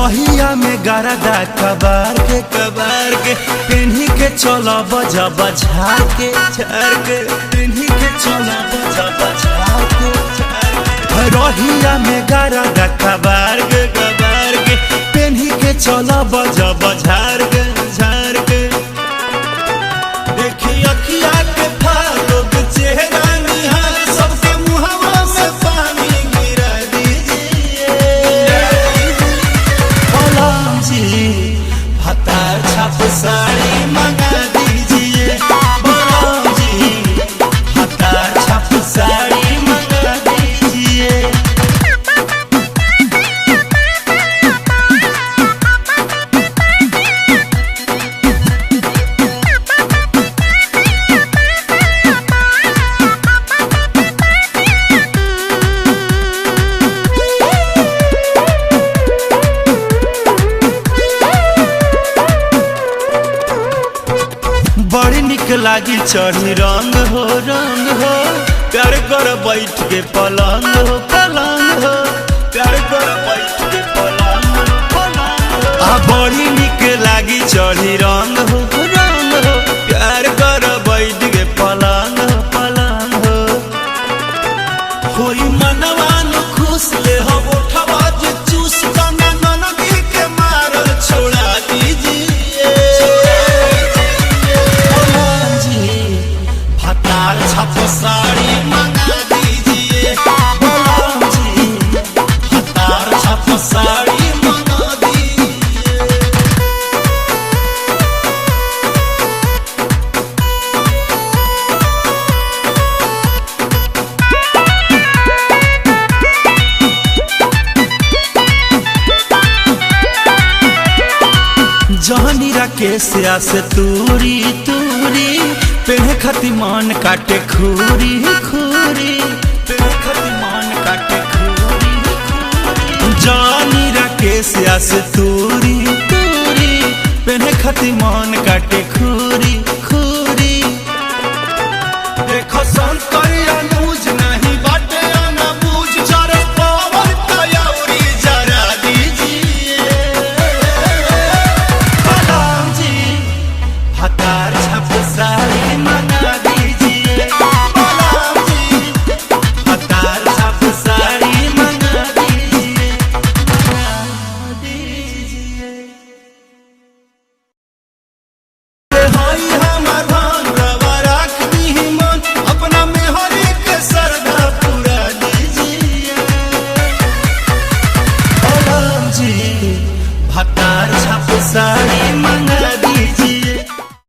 रहिया में गरदा कबार के पेन्ही के चलो बजा बझार के पेन्ही के चलो बजा बझार के रहिया में गरदा कबार के पेन्ही के चलो बजा बझार के देखी अखिया के फालो के चेहरा निहार सबके मुहावा में पानी गिरा दीजिए भतार छाप साड़ी मंगा दीजिए भतार छाप साड़ी मंगा दीजिए। बड़ी निक लागी चढ़ी रंग हो प्यार कर बैठ के पलंग हो प्यार कर बैठ के पलंग हो बड़ी निक लागी चढ़ी रंग हो प्यार कर बैठ के पलंग हो होई मनवान खुश ले हो उठवा जे चूस तना ननदी के मारल छोड़ा दीजिए छाप साड़ी मंगा दीजिए भतार छाप साड़ी मंगा दीजिए। जहनी राकेश से तूरी पेड़ खती मान काटे खूरी पेड़ खती मान काटे खूरी जानी राकेश से तूरी पेड़ खती मान काटे खूरी देखो